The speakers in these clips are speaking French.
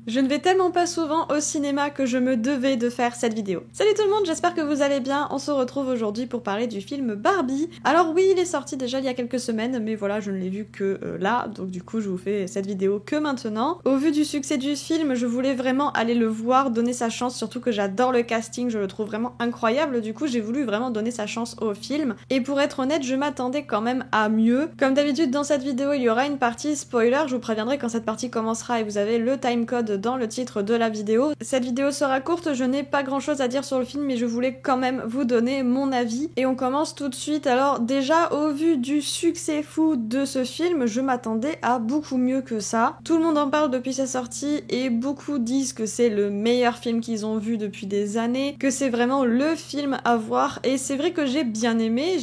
Je ne vais tellement pas souvent au cinéma que je me devais de faire cette vidéo. Salut tout le monde, j'espère que vous allez bien. On se retrouve aujourd'hui pour parler du film Barbie. Alors oui, il est sorti déjà il y a quelques semaines, mais voilà, je ne l'ai vu que là, donc du coup je vous fais cette vidéo que maintenant. Au vu du succès du film, je voulais vraiment aller le voir, donner sa chance, surtout que j'adore le casting, je le trouve vraiment incroyable, du coup j'ai voulu vraiment donner sa chance au film. Et pour être honnête, je m'attendais quand même à mieux. Comme d'habitude dans cette vidéo, il y aura une partie spoiler, je vous préviendrai quand cette partie commencera et vous avez le timecode dans le titre de la vidéo. Cette vidéo sera courte, je n'ai pas grand chose à dire sur le film, mais je voulais quand même vous donner mon avis. Et on commence tout de suite. Alors déjà, au vu du succès fou de ce film, je m'attendais à beaucoup mieux que ça. Tout le monde en parle depuis sa sortie et beaucoup disent que c'est le meilleur film qu'ils ont vu depuis des années, que c'est vraiment le film à voir. Et c'est vrai que j'ai bien aimé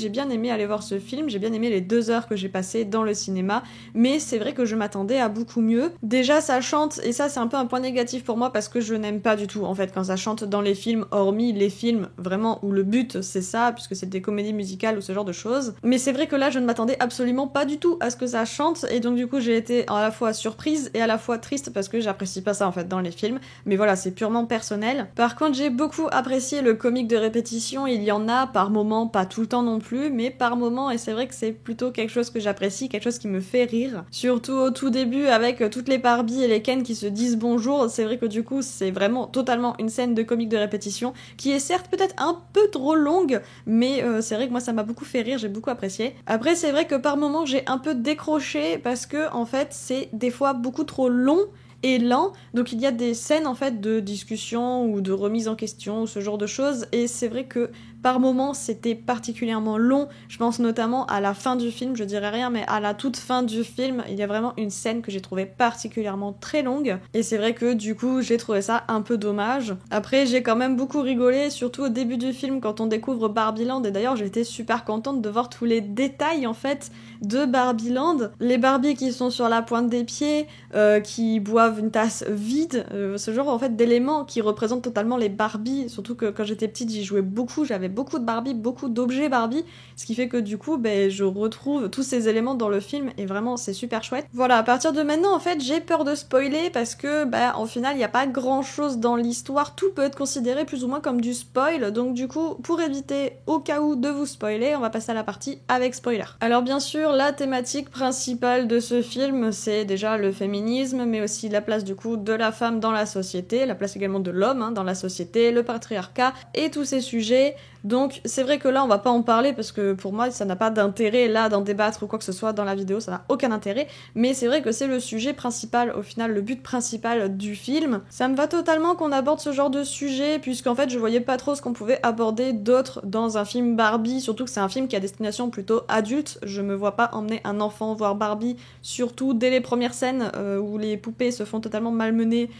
aller voir ce film, j'ai bien aimé les 2 heures que j'ai passées dans le cinéma, mais c'est vrai que je m'attendais à beaucoup mieux. Déjà, ça chante, et ça c'est un peu un point négatif pour moi parce que je n'aime pas du tout en fait quand ça chante dans les films, hormis les films vraiment où le but c'est ça, puisque c'est des comédies musicales ou ce genre de choses. Mais c'est vrai que là je ne m'attendais absolument pas du tout à ce que ça chante, et donc du coup j'ai été à la fois surprise et à la fois triste parce que j'apprécie pas ça en fait dans les films, mais voilà, c'est purement personnel. Par contre, j'ai beaucoup apprécié le comique de répétition, il y en a par moments, pas tout le temps non plus, mais par moments, et c'est vrai que c'est plutôt quelque chose que j'apprécie, quelque chose qui me fait rire. Surtout au tout début avec toutes les Barbie et les Ken qui se disent bonjour, c'est vrai que du coup c'est vraiment totalement une scène de comique de répétition qui est certes peut-être un peu trop longue, mais c'est vrai que moi ça m'a beaucoup fait rire, j'ai beaucoup apprécié. Après c'est vrai que par moments j'ai un peu décroché parce que en fait c'est des fois beaucoup trop long et lent, donc il y a des scènes en fait de discussion ou de remise en question ou ce genre de choses, et c'est vrai que par moments c'était particulièrement long. Je pense notamment à la fin du film, je dirais rien, mais à la toute fin du film, il y a vraiment une scène que j'ai trouvée particulièrement très longue, et c'est vrai que du coup j'ai trouvé ça un peu dommage. Après j'ai quand même beaucoup rigolé, surtout au début du film quand on découvre Barbieland, et d'ailleurs j'étais super contente de voir tous les détails en fait de Barbieland. Les Barbies qui sont sur la pointe des pieds, qui boivent une tasse vide, ce genre en fait d'éléments qui représentent totalement les Barbies, surtout que quand j'étais petite j'y jouais beaucoup, j'avais beaucoup de Barbie, beaucoup d'objets Barbie, ce qui fait que du coup je retrouve tous ces éléments dans le film et vraiment c'est super chouette. Voilà, à partir de maintenant en fait j'ai peur de spoiler parce que en final il n'y a pas grand chose dans l'histoire, tout peut être considéré plus ou moins comme du spoil, donc du coup pour éviter au cas où de vous spoiler, on va passer à la partie avec spoiler. Alors bien sûr la thématique principale de ce film c'est déjà le féminisme, mais aussi la place du coup de la femme dans la société, la place également de l'homme dans la société, le patriarcat et tous ces sujets. Donc c'est vrai que là on va pas en parler parce que pour moi ça n'a pas d'intérêt là d'en débattre ou quoi que ce soit dans la vidéo, ça n'a aucun intérêt, mais c'est vrai que c'est le sujet principal, au final le but principal du film. Ça me va totalement qu'on aborde ce genre de sujet puisqu'en fait je voyais pas trop ce qu'on pouvait aborder d'autre dans un film Barbie, surtout que c'est un film qui a destination plutôt adulte. Je me vois pas emmener un enfant voir Barbie, surtout dès les premières scènes où les poupées se font totalement malmener.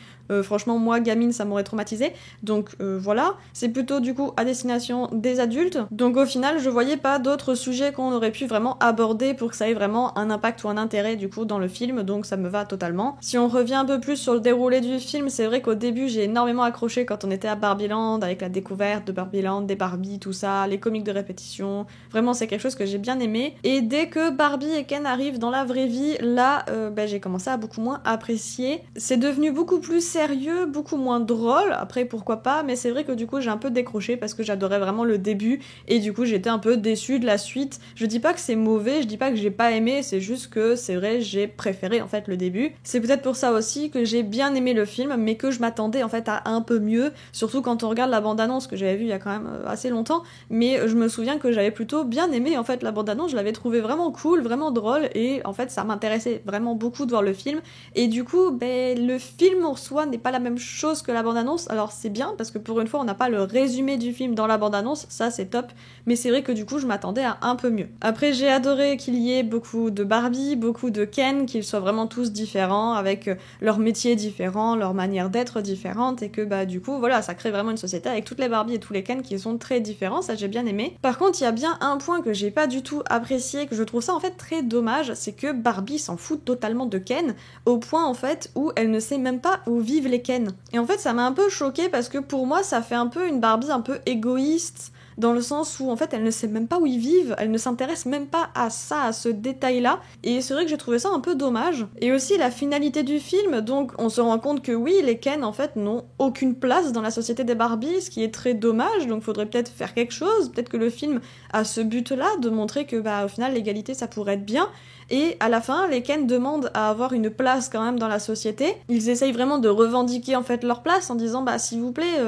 Franchement moi gamine ça m'aurait traumatisé, donc voilà, c'est plutôt du coup à destination des adultes, donc au final je voyais pas d'autres sujets qu'on aurait pu vraiment aborder pour que ça ait vraiment un impact ou un intérêt du coup dans le film, donc ça me va totalement. Si on revient un peu plus sur le déroulé du film, c'est vrai qu'au début j'ai énormément accroché quand on était à Barbieland, avec la découverte de Barbieland, des Barbies, tout ça, les comiques de répétition, vraiment c'est quelque chose que j'ai bien aimé, et dès que Barbie et Ken arrivent dans la vraie vie, là j'ai commencé à beaucoup moins apprécier, c'est devenu beaucoup plus sérieux, beaucoup moins drôle, après pourquoi pas, mais c'est vrai que du coup j'ai un peu décroché parce que j'adorais vraiment le début et du coup j'étais un peu déçue de la suite. Je dis pas que c'est mauvais, je dis pas que j'ai pas aimé, c'est juste que c'est vrai j'ai préféré en fait le début. C'est peut-être pour ça aussi que j'ai bien aimé le film, mais que je m'attendais en fait à un peu mieux, surtout quand on regarde la bande-annonce que j'avais vue il y a quand même assez longtemps, mais je me souviens que j'avais plutôt bien aimé en fait la bande-annonce, je l'avais trouvé vraiment cool, vraiment drôle, et en fait ça m'intéressait vraiment beaucoup de voir le film, et du coup le film en soi n'est pas la même chose que la bande-annonce. Alors c'est bien parce que pour une fois on n'a pas le résumé du film dans la bande-annonce, ça c'est top, mais c'est vrai que du coup je m'attendais à un peu mieux. Après j'ai adoré qu'il y ait beaucoup de Barbie, beaucoup de Ken, qu'ils soient vraiment tous différents, avec leurs métiers différents, leur manière d'être différente, et que du coup voilà, ça crée vraiment une société avec toutes les Barbie et tous les Ken qui sont très différents, ça j'ai bien aimé. Par contre il y a bien un point que j'ai pas du tout apprécié, que je trouve ça en fait très dommage, c'est que Barbie s'en fout totalement de Ken, au point en fait où elle ne sait même pas où vivent les Ken. Et en fait ça m'a un peu choquée parce que pour moi ça fait un peu une Barbie un peu égoïste, dans le sens où en fait elle ne sait même pas où ils vivent, elle ne s'intéresse même pas à ça, à ce détail-là, et c'est vrai que j'ai trouvé ça un peu dommage. Et aussi la finalité du film, donc on se rend compte que oui, les Ken en fait n'ont aucune place dans la société des Barbie, ce qui est très dommage, donc faudrait peut-être faire quelque chose, peut-être que le film a ce but-là, de montrer que bah au final l'égalité ça pourrait être bien. Et à la fin, les Ken demandent à avoir une place quand même dans la société. Ils essayent vraiment de revendiquer en fait leur place en disant bah s'il vous plaît,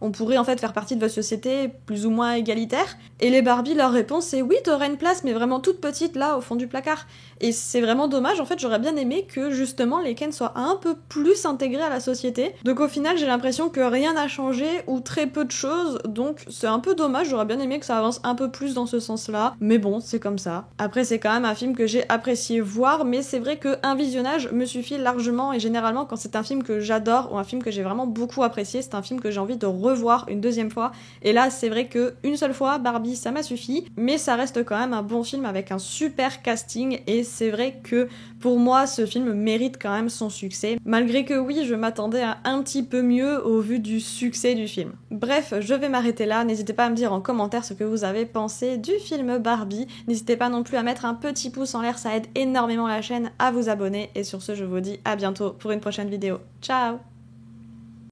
on pourrait en fait faire partie de votre société plus ou moins égalitaire. Et les Barbie, leur réponse c'est oui, t'aurais une place mais vraiment toute petite là au fond du placard. Et c'est vraiment dommage, en fait j'aurais bien aimé que justement les Ken soient un peu plus intégrés à la société. Donc au final j'ai l'impression que rien n'a changé ou très peu de choses, donc c'est un peu dommage, j'aurais bien aimé que ça avance un peu plus dans ce sens-là. Mais bon, c'est comme ça. Après c'est quand même un film que j'ai apprécié voir, mais c'est vrai qu'un visionnage me suffit largement, et généralement quand c'est un film que j'adore ou un film que j'ai vraiment beaucoup apprécié, c'est un film que j'ai envie de revoir une deuxième fois. Et là c'est vrai que une seule fois Barbie ça m'a suffi, mais ça reste quand même un bon film avec un super casting, et c'est vrai que pour moi ce film mérite quand même son succès, malgré que oui je m'attendais à un petit peu mieux au vu du succès du film. Bref, je vais m'arrêter là, n'hésitez pas à me dire en commentaire ce que vous avez pensé du film Barbie, n'hésitez pas non plus à mettre un petit pouce en l'air, ça aide énormément la chaîne, à vous abonner, et sur ce je vous dis à bientôt pour une prochaine vidéo. Ciao!